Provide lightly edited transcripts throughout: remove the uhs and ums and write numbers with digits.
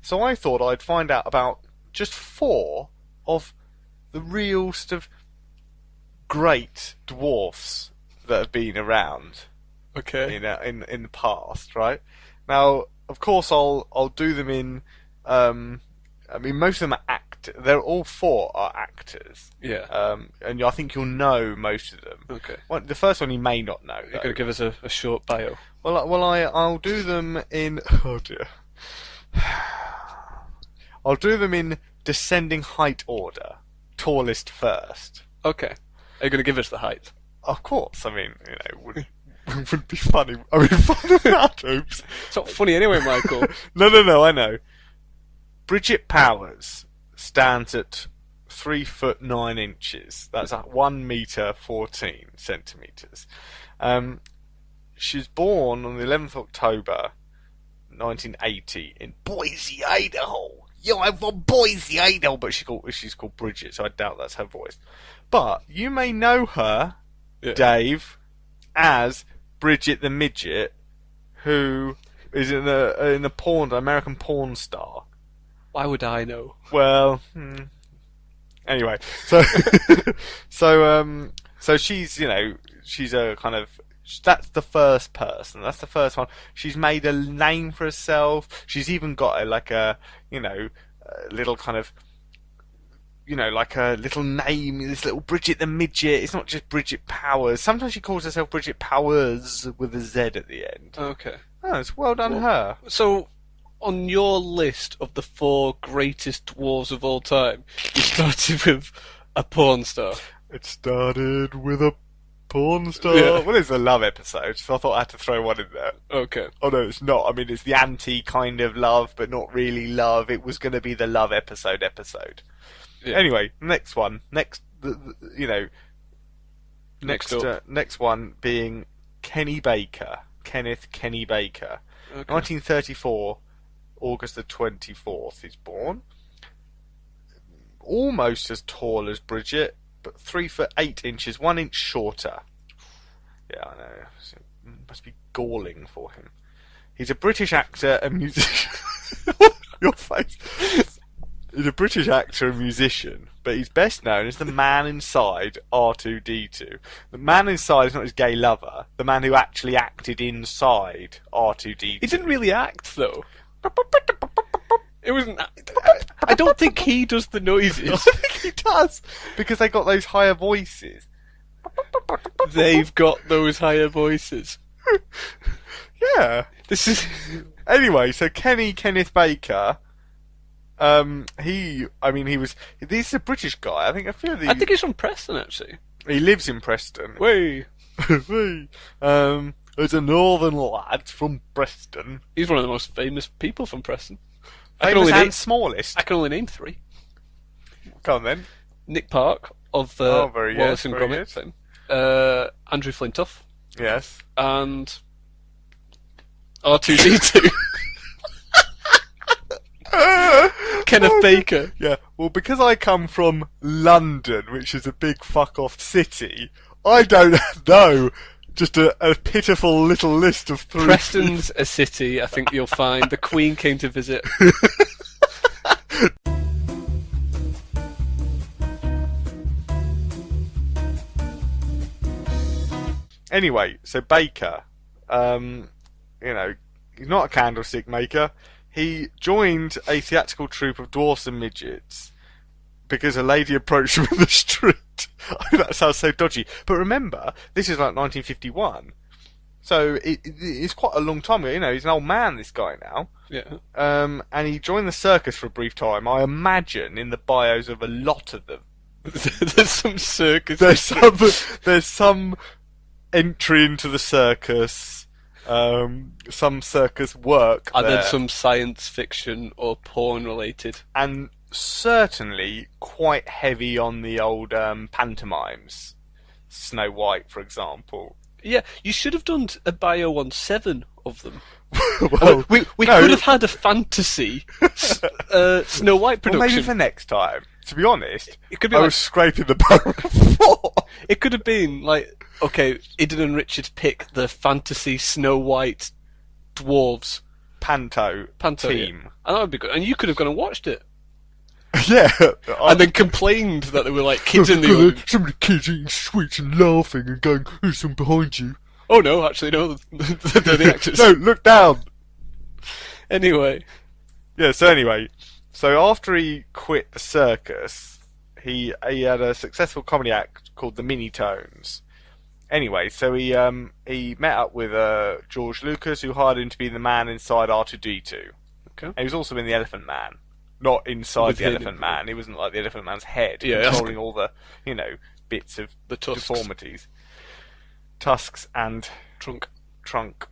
So I thought I'd find out about just 4 of the real sort of great dwarfs that have been around. Okay. In the past, right? Now, of course, I'll do them in. I mean, most of them are They're all 4 are actors. Yeah. And I think you'll know most of them. Okay. Well, the first one you may not know. You're going to give us a short bio. I'll do them in. Oh dear. I'll do them in descending height order. Tallest first. Okay. Are you going to give us the height? Of course. I mean, would be funny. I mean, fun that. Oops. It's not funny anyway, Michael. No. I know. Bridget Powers stands at 3 foot 9 inches. That's at 1 meter 14 centimeters. She's born on the 11th of October 1980 in Boise, Idaho. Yeah, I'm from Boise, Idaho, but she's called Bridget, so I doubt that's her voice. But you may know her, Dave, as Bridget the Midget, who is in a American porn star. Why would I know? Well, anyway, so she's she's a kind of. That's the first person. That's the first one. She's made a name for herself. She's even got a little kind of, like a little name. This little Bridget the Midget. It's not just Bridget Powers. Sometimes she calls herself Bridget Powers with a Z at the end. Okay. Oh, it's well done, her. So, on your list of the 4 greatest dwarves of all time, you started with a porn star. It started with a porn star. Yeah. Well, it's a love episode, so I thought I had to throw one in there. Okay. Oh no, it's not. I mean, it's the anti kind of love, but not really love. It was going to be the love episode. Yeah. Anyway, next one. Next one being Kenneth Kenny Baker. Okay. 1934, August the 24th, he's born. Almost as tall as Bridget, but 3 foot 8 inches, 1 inch shorter. Yeah, I know. It must be galling for him. He's a British actor and musician. Your face. He's a British actor and musician, but he's best known as the man inside R2-D2. The man inside is not his gay lover, the man who actually acted inside R2-D2. He didn't really act, though. It wasn't. I don't think he does the noises. I think he does, because they got those higher voices. They've got those higher voices. Yeah. This is. Anyway, so Kenneth Baker. He was. This is a British guy. I think he's from Preston, actually. He lives in Preston. Way. There's a northern lad from Preston. He's one of the most famous people from Preston. Smallest. I can only name 3. Come on then. Nick Park of Wallace and Gromit fame. Andrew Flintoff. Yes. And R2-D2. Kenneth Baker. Yeah, well, because I come from London, which is a big fuck-off city, I don't know just a pitiful little list of 3. Preston's a city, I think you'll find. The Queen came to visit. Anyway, so Baker, he's not a candlestick maker. He joined a theatrical troupe of dwarfs and midgets because a lady approached him in the street. That sounds so dodgy. But remember, this is like 1951. So it's quite a long time ago. He's an old man, this guy now. Yeah. And he joined the circus for a brief time. I imagine in the bios of a lot of them. There's some circus. There's some entry into the circus. Some circus work. And then some science fiction or porn related. And certainly quite heavy on the old pantomimes. Snow White, for example. Yeah, you should have done a bio on 7 of them. Well, we could have had a fantasy Snow White production. Well, maybe for next time. To be honest, it could be I was scraping the barrel before. It could have been like, okay, Iddon and Richard pick the fantasy Snow White dwarves. panto Yeah. team. And that would be good. And you could have gone and watched it. Yeah. And then complained that there were like kids in the audience. Some of the kids eating sweets and laughing and going, "There's some behind you." Oh no, actually no, they're the actors. No, look down. Anyway. Yeah. So after he quit the circus, he had a successful comedy act called the Mini Tones. Anyway, so he met up with George Lucas, who hired him to be the man inside R2-D2. Okay. And he was also in the Elephant Man. Not inside With the him. Elephant Man. He wasn't like the Elephant Man's head, Yeah, controlling all the, bits of The tusks. deformities. Tusks and Trunk. trunk.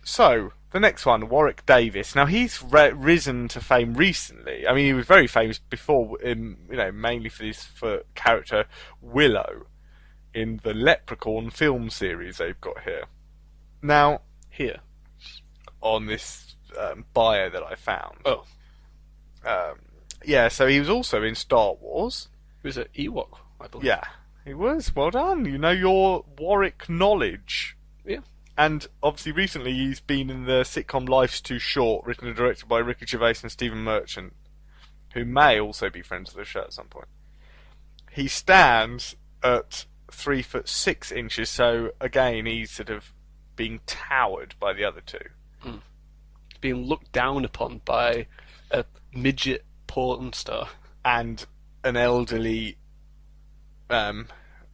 So, the next one, Warwick Davis. Now, he's risen to fame recently. I mean, he was very famous before, mainly for character Willow in the Leprechaun film series they've got here. Now, Here. on this bio that I found. Oh. Yeah, so he was also in Star Wars. He was an Ewok, I believe. Yeah, he was. Well done. You know your Warwick knowledge. Yeah. And obviously recently he's been in the sitcom Life's Too Short, written and directed by Ricky Gervais and Stephen Merchant, who may also be friends of the show at some point. He stands at 3'6", so again he's sort of being towered by the other two. Being looked down upon by a midget porn star. And an elderly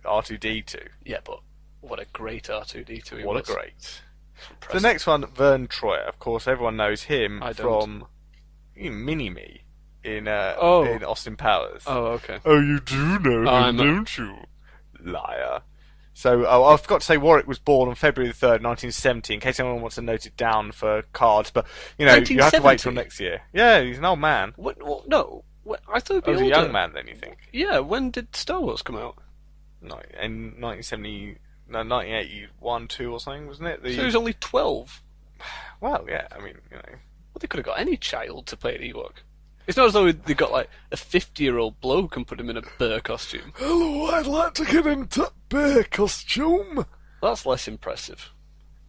R2-D2. Yeah, but what a great R2-D2 he was. What a great. Impressive. The next one, Vern Troyer. Of course, everyone knows him I don't. from Mini-Me in Oh. in Austin Powers. Oh, okay. Oh, you do know him, I'm a- don't you? Liar. So, I forgot to say Warwick was born on February the 3rd, 1970, in case anyone wants to note it down for cards. But, you have to wait 1970? till next year. Yeah, he's an old man. What, no, I thought he'd be He was a older. young man then, you think? Yeah, when did Star Wars come out? No, in 1981, 2 or something, wasn't it? So he was only 12. Well, yeah, I mean, Well, they could have got any child to play an Ewok. It's not as though they got like a 50-year-old bloke and put him in a bear costume. Hello, I'd like to get into bear costume. That's less impressive.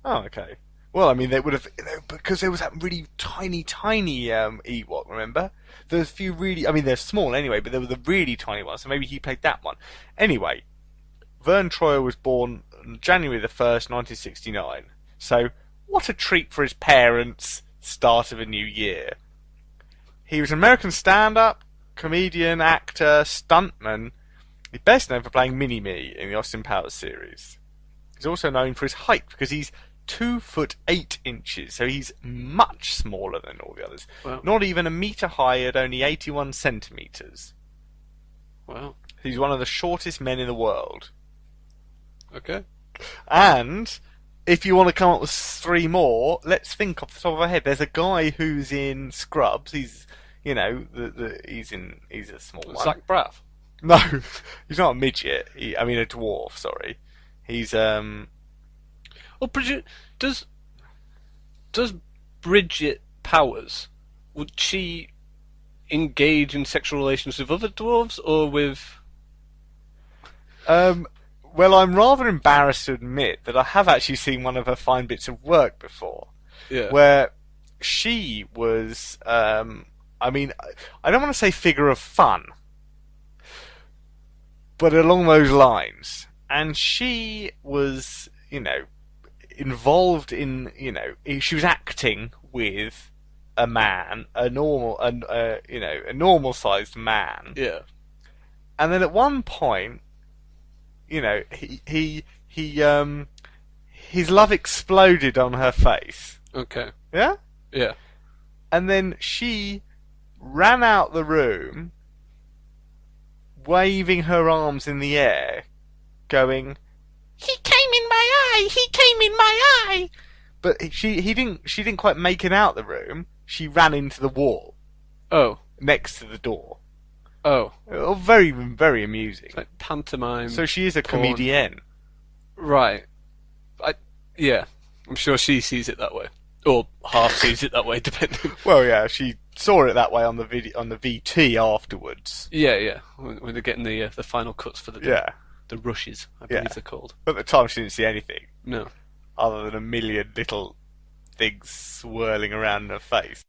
Oh, okay. Well, I mean, they would have, because there was that really tiny Ewok, remember? There's a few really, I mean, they're small anyway, but there were the really tiny ones, so maybe he played that one. Anyway, Vern Troyer was born on January the 1st, 1969. So, what a treat for his parents, start of a new year. He was an American stand-up, comedian, actor, stuntman. He's best known for playing Mini-Me in the Austin Powers series. He's also known for his height, because he's 2'8", so he's much smaller than all the others. Wow. Not even a metre high at only 81 centimetres. Wow. He's one of the shortest men in the world. Okay. And if you want to come up with 3 more, let's think off the top of our head. There's a guy who's in Scrubs. He's, he's a small one. Zach Braff. No, he's not a midget. A dwarf. Sorry. He's Oh, Bridget, does Bridget Powers, would she engage in sexual relations with other dwarves or with? Well, I'm rather embarrassed to admit that I have actually seen one of her fine bits of work before. Yeah. Where she was, I don't want to say figure of fun, but along those lines. And she was, involved in, she was acting with a man, a normal-sized man. Yeah. And then at one point, his love exploded on her face. Okay. Yeah? Yeah. And then she ran out the room, waving her arms in the air, going, "He came in my eye! He came in my eye!" But she didn't quite make it out the room. She ran into the wall Oh. next to the door. Oh. Very, very amusing. It's like pantomime. So she is a porn. comedienne. Right. Yeah. I'm sure she sees it that way. Or half sees it that way, depending. Well, yeah, she saw it that way on the VT afterwards. Yeah. When they're getting the final cuts for the day. Yeah. The rushes, I believe Yeah. they're called. At the time, she didn't see anything No. other than a million little things swirling around her face.